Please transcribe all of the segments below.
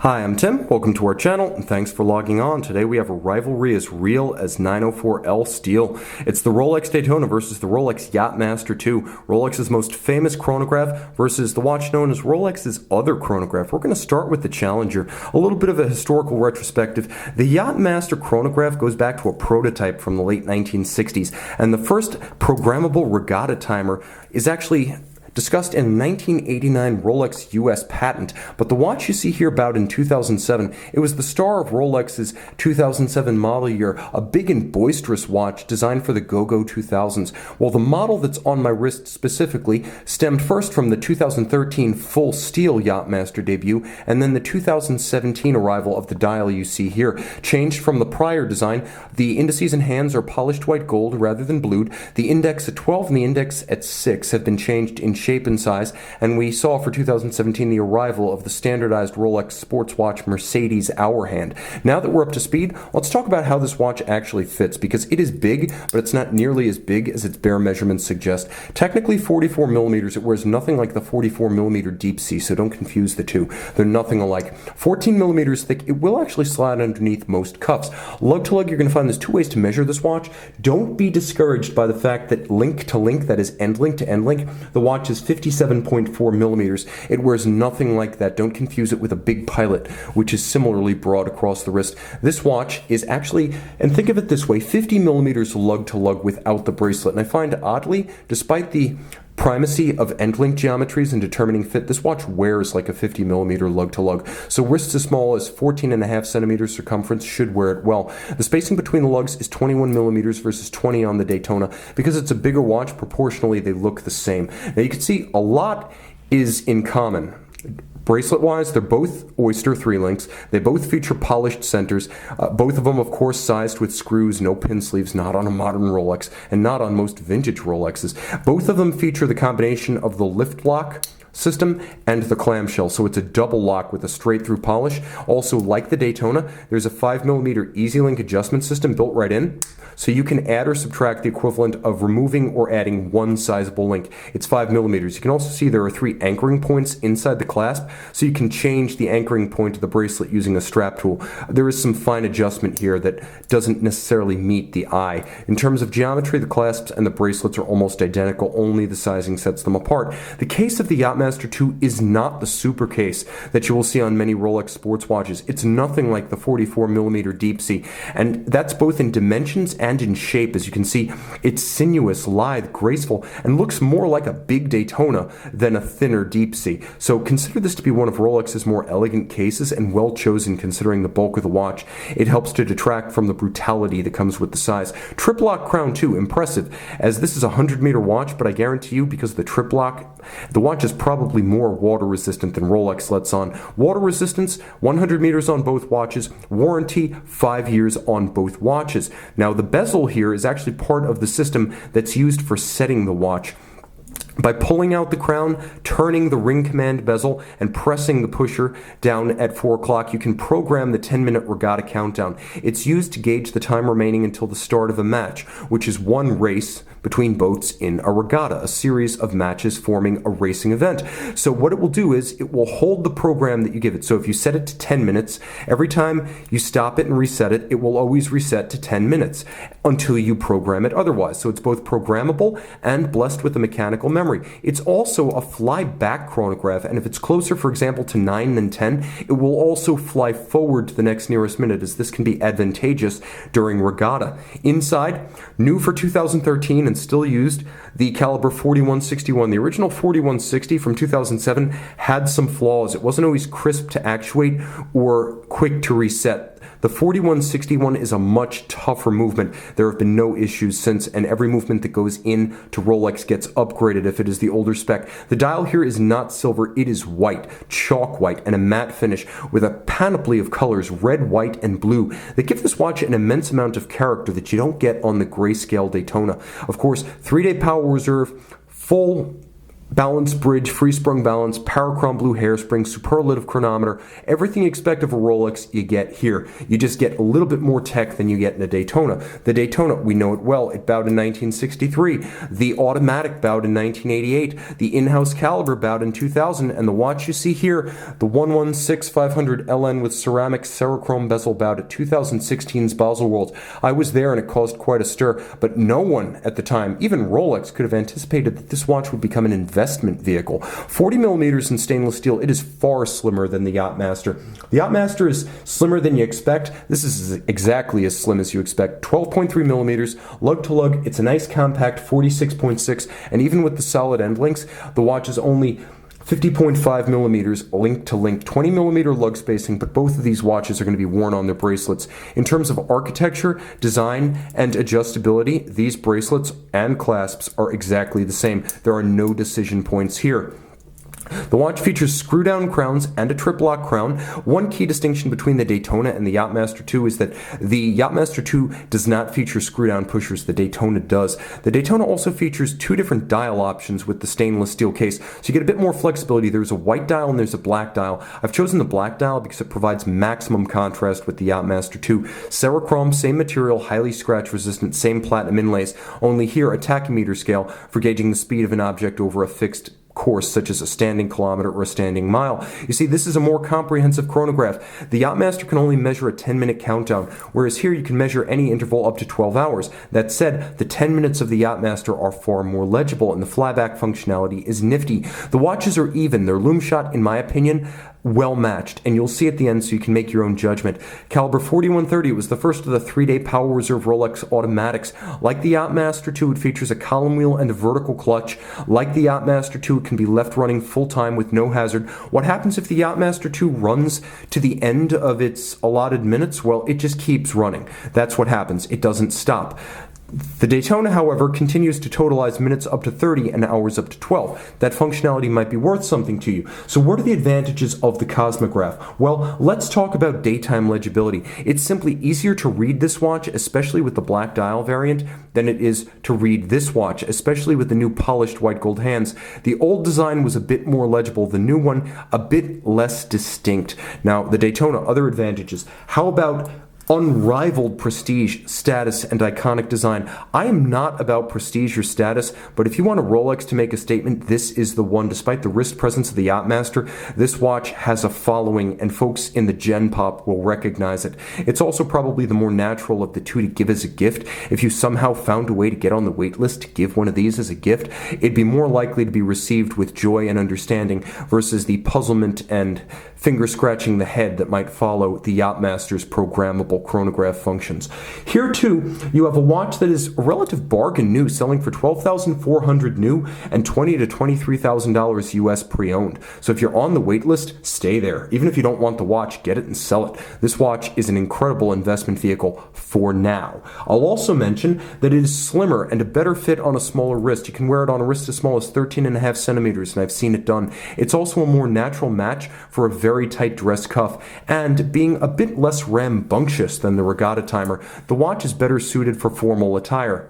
Hi, I'm Tim. Welcome to our channel, and thanks for logging on. Today we have a rivalry as real as 904L steel. It's the Rolex Daytona versus the Rolex Yacht-Master II, Rolex's most famous chronograph versus the watch known as Rolex's other chronograph. We're going to start with the challenger, a little bit of a historical retrospective. The Yacht-Master chronograph goes back to a prototype from the late 1960s, and the first programmable regatta timer is actually discussed in 1989 Rolex US patent, but the watch you see here about in 2007, it was the star of Rolex's 2007 model year, a big and boisterous watch designed for the go-go 2000s. Well, the model that's on my wrist specifically stemmed first from the 2013 full steel Yacht-Master debut, and then the 2017 arrival of the dial you see here. Changed from the prior design, the indices and hands are polished white gold rather than blued. The index at 12 and the index at 6 have been changed in shape and size, and we saw for 2017 the arrival of the standardized Rolex sports watch Mercedes hour hand. Now that we're up to speed, let's talk about how this watch actually fits, because it is big, but it's not nearly as big as its bare measurements suggest. Technically 44 millimeters, it wears nothing like the 44 millimeter deep sea, so don't confuse the two. They're nothing alike. 14 millimeters thick, it will actually slide underneath most cuffs. Lug to lug, you're going to find there's two ways to measure this watch. Don't be discouraged by the fact that link to link, that is end link to end link, the watch is 57.4 millimeters. It wears nothing like that. Don't confuse it with a big pilot, which is similarly broad across the wrist. This watch is actually, and think of it this way, 50 millimeters lug to lug without the bracelet. And I find oddly, despite the primacy of end link geometries in determining fit, this watch wears like a 50 millimeter lug to lug. So wrists as small as 14.5 centimeters circumference should wear it well. The spacing between the lugs is 21 millimeters versus 20 on the Daytona. Because it's a bigger watch, proportionally they look the same. Now you can see a lot is in common. Bracelet-wise, they're both Oyster 3 links. They both feature polished centers. Both of them, of course, sized with screws, no pin sleeves, not on a modern Rolex, and not on most vintage Rolexes. Both of them feature the combination of the lift lock system and the clamshell, so it's a double lock with a straight through polish. Also, like the Daytona, there's a 5mm easy link adjustment system built right in, so you can add or subtract the equivalent of removing or adding one sizable link. It's 5mm. You can also see there are 3 anchoring points inside the clasp, so you can change the anchoring point of the bracelet using a strap tool. There is some fine adjustment here that doesn't necessarily meet the eye. In terms of geometry, the clasps and the bracelets are almost identical, only the sizing sets them apart. The case of the Yacht-Master II is not the super case that you will see on many Rolex sports watches. It's nothing like the 44mm deep sea, and that's both in dimensions and in shape. As you can see, it's sinuous, lithe, graceful, and looks more like a big Daytona than a thinner deep sea. So consider this to be one of Rolex's more elegant cases, and well chosen considering the bulk of the watch. It helps to detract from the brutality that comes with the size. Trip lock crown too, impressive, as this is a 100-meter watch, but I guarantee you, because of the trip lock, the watch is probably more water resistant than Rolex lets on. Water resistance, 100 meters on both watches. Warranty, 5 years on both watches. Now the bezel here is actually part of the system that's used for setting the watch. By pulling out the crown, turning the ring command bezel, and pressing the pusher down at 4 o'clock, you can program the 10-minute regatta countdown. It's used to gauge the time remaining until the start of a match, which is one race between boats in a regatta, a series of matches forming a racing event. So what it will do is it will hold the program that you give it. So if you set it to 10 minutes, every time you stop it and reset it, it will always reset to 10 minutes until you program it otherwise. So it's both programmable and blessed with a mechanical memory. It's also a fly-back chronograph, and if it's closer, for example, to 9 than 10, it will also fly forward to the next nearest minute, as this can be advantageous during regatta. Inside, new for 2013 and still used, the caliber 4161. The original 4160 from 2007 had some flaws. It wasn't always crisp to actuate or quick to reset. The 4161 is a much tougher movement. There have been no issues since, and every movement that goes in to Rolex gets upgraded if it is the older spec. The dial here is not silver, it is white, chalk white, and a matte finish with a panoply of colors, red, white, and blue, that give this watch an immense amount of character that you don't get on the grayscale Daytona. Of course, 3-day power reserve, full balance bridge, free sprung balance, Cerachrom blue hairspring, superlative chronometer, everything you expect of a Rolex you get here. You just get a little bit more tech than you get in a Daytona. The Daytona, we know it well, it bowed in 1963. The automatic bowed in 1988. The in-house caliber bowed in 2000. And the watch you see here, the 116-500 LN with ceramic Cerachrom bezel bowed at 2016's Baselworld. I was there and it caused quite a stir, but no one at the time, even Rolex, could have anticipated that this watch would become an investment vehicle. 40 millimeters in stainless steel, it is far slimmer than the Yacht-Master. The Yacht-Master is slimmer than you expect. This is exactly as slim as you expect. 12.3 millimeters, lug to lug. It's a nice compact 46.6, and even with the solid end links, the watch is only 50.5 millimeters link to link, 20 millimeter lug spacing, but both of these watches are going to be worn on their bracelets. In terms of architecture, design, and adjustability, these bracelets and clasps are exactly the same. There are no decision points here. The watch features screw-down crowns and a trip-lock crown. One key distinction between the Daytona and the Yacht-Master II is that the Yacht-Master II does not feature screw-down pushers. The Daytona does. The Daytona also features two different dial options with the stainless steel case, so you get a bit more flexibility. There's a white dial and there's a black dial. I've chosen the black dial because it provides maximum contrast with the Yacht-Master II. Cerachrom, same material, highly scratch-resistant, same platinum inlays, only here a tachymeter scale for gauging the speed of an object over a fixed course, such as a standing kilometer or a standing mile. You see, this is a more comprehensive chronograph. The Yacht-Master can only measure a 10-minute countdown, whereas here you can measure any interval up to 12 hours. That said, the 10 minutes of the Yacht-Master are far more legible, and the flyback functionality is nifty. The watches are even. Their lume shot, in my opinion, well matched, and you'll see at the end so you can make your own judgment. Caliber 4130 was the first of the 3-day power reserve Rolex automatics. Like the Yacht-Master II, it features a column wheel and a vertical clutch. Like the Yacht-Master II, it can be left running full time with no hazard. What happens if the Yacht-Master II runs to the end of its allotted minutes? Well, it just keeps running. That's what happens. It doesn't stop. The Daytona, however, continues to totalize minutes up to 30 and hours up to 12. That functionality might be worth something to you. So what are the advantages of the Cosmograph? Well, let's talk about daytime legibility. It's simply easier to read this watch, especially with the black dial variant, than it is to read this watch, especially with the new polished white gold hands. The old design was a bit more legible, the new one a bit less distinct. Now, the Daytona, other advantages. How about unrivaled prestige, status, and iconic design? I am not about prestige or status, but if you want a Rolex to make a statement, this is the one. Despite the wrist presence of the Yacht-Master, this watch has a following, and folks in the Gen Pop will recognize it. It's also probably the more natural of the two to give as a gift. If you somehow found a way to get on the wait list to give one of these as a gift, it'd be more likely to be received with joy and understanding versus the puzzlement and finger scratching the head that might follow the Yacht-Master's programmable chronograph functions. Here too, you have a watch that is a relative bargain new, selling for $12,400 new and $20,000 to $23,000 US pre-owned. So if you're on the wait list, stay there. Even if you don't want the watch, get it and sell it. This watch is an incredible investment vehicle for now. I'll also mention that it is slimmer and a better fit on a smaller wrist. You can wear it on a wrist as small as 13.5 centimeters, and I've seen it done. It's also a more natural match for a very tight dress cuff, and being a bit less rambunctious than the regatta timer, the watch is better suited for formal attire.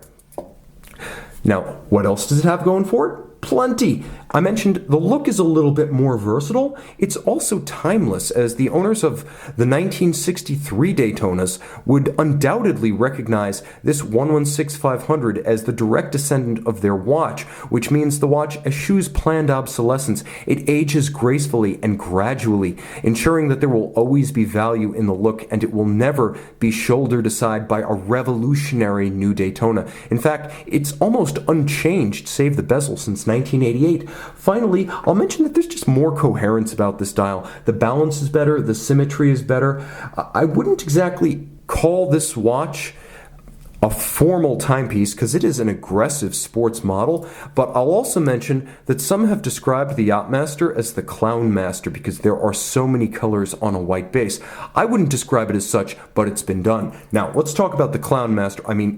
Now, what else does it have going for it? Plenty. I mentioned the look is a little bit more versatile. It's also timeless, as the owners of the 1963 Daytonas would undoubtedly recognize this 116-500 as the direct descendant of their watch, which means the watch eschews planned obsolescence. It ages gracefully and gradually, ensuring that there will always be value in the look, and it will never be shouldered aside by a revolutionary new Daytona. In fact, it's almost unchanged, save the bezel, since 1988. Finally, I'll mention that there's just more coherence about this dial. The balance is better, the symmetry is better. I wouldn't exactly call this watch a formal timepiece because it is an aggressive sports model, but I'll also mention that some have described the Yacht-Master as the Clown Master because there are so many colors on a white base. I wouldn't describe it as such, but it's been done. Now, let's talk about the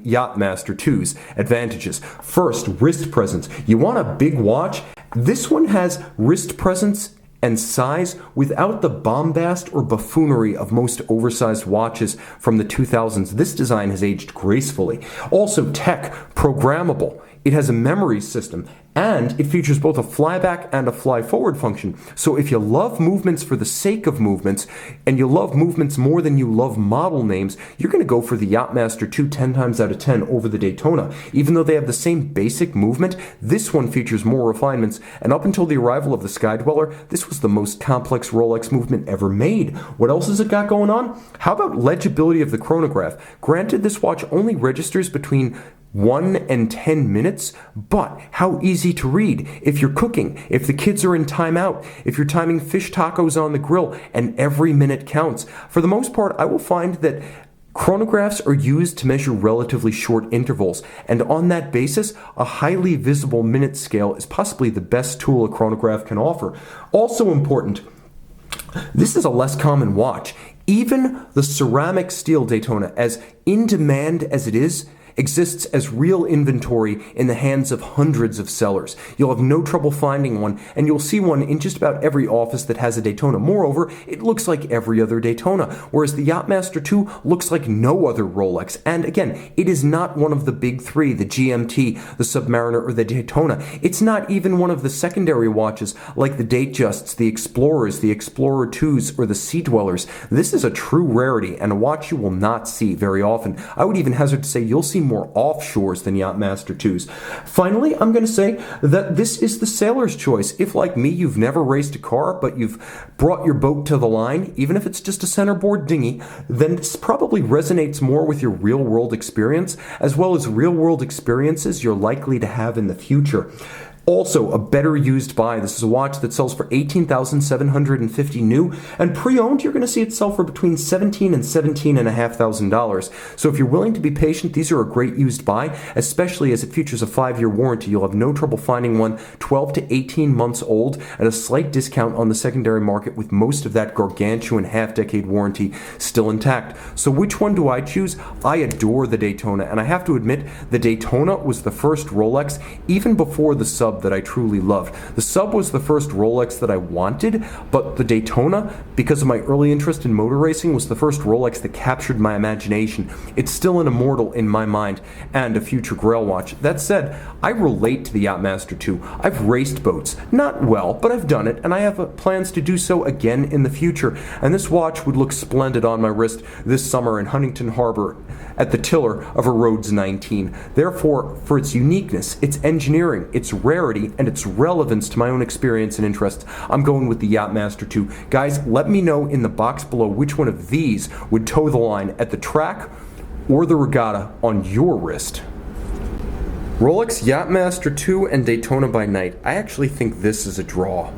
Yacht-Master II's advantages. First, wrist presence. You want a big watch? This one has wrist presence and size without the bombast or buffoonery of most oversized watches from the 2000s. This design has aged gracefully. Also, tech, programmable. It has a memory system And it features both a flyback and a fly forward function. So if you love movements for the sake of movements, and you love movements more than you love model names, you're going to go for the Yacht-Master II 10 times out of 10 over the Daytona. Even though they have the same basic movement, this one features more refinements, and up until the arrival of the Sky Dweller, this was the most complex Rolex movement ever made. What else has it got going on? How about legibility of the chronograph? Granted, this watch only registers between 1 and 10 minutes, but how easy to read if you're cooking, if the kids are in timeout, if you're timing fish tacos on the grill, and every minute counts. For the most part, I will find that chronographs are used to measure relatively short intervals, and on that basis, a highly visible minute scale is possibly the best tool a chronograph can offer. Also important, this is a less common watch. Even the ceramic steel Daytona, as in demand as it is, exists as real inventory in the hands of hundreds of sellers. You'll have no trouble finding one, and you'll see one in just about every office that has a Daytona. Moreover, it looks like every other Daytona, whereas the Yacht-Master II looks like no other Rolex. And again, it is not one of the big three, the GMT, the Submariner, or the Daytona. It's not even one of the secondary watches like the Datejusts, the Explorers, the Explorer 2s, or the Sea Dwellers. This is a true rarity, and a watch you will not see very often. I would even hazard to say you'll see more offshores than Yacht-Master IIs. Finally, I'm going to say that this is the sailor's choice. If, like me, you've never raced a car, but you've brought your boat to the line, even if it's just a centerboard dinghy, then this probably resonates more with your real-world experience, as well as real-world experiences you're likely to have in the future. Also, a better used buy. This is a watch that sells for $18,750 new, and pre-owned, you're going to see it sell for between $17,000 and $17,500. So if you're willing to be patient, these are a great used buy, especially as it features a 5-year warranty. You'll have no trouble finding one 12 to 18 months old at a slight discount on the secondary market, with most of that gargantuan half-decade warranty still intact. So which one do I choose? I adore the Daytona, and I have to admit, the Daytona was the first Rolex, even before the Sub, that I truly loved. The Sub was the first Rolex that I wanted, but the Daytona, because of my early interest in motor racing, was the first Rolex that captured my imagination. It's still an immortal in my mind, and a future grail watch. That said, I relate to the Yacht-Master II. I've raced boats. Not well, but I've done it, and I have plans to do so again in the future, and this watch would look splendid on my wrist this summer in Huntington Harbor at the tiller of a Rhodes 19. Therefore, for its uniqueness, its engineering, its rarity, and its relevance to my own experience and interests, I'm going with the Yacht-Master II. Guys, let me know in the box below which one of these would toe the line at the track or the regatta on your wrist. Rolex Yacht-Master II and Daytona by night. I actually think this is a draw.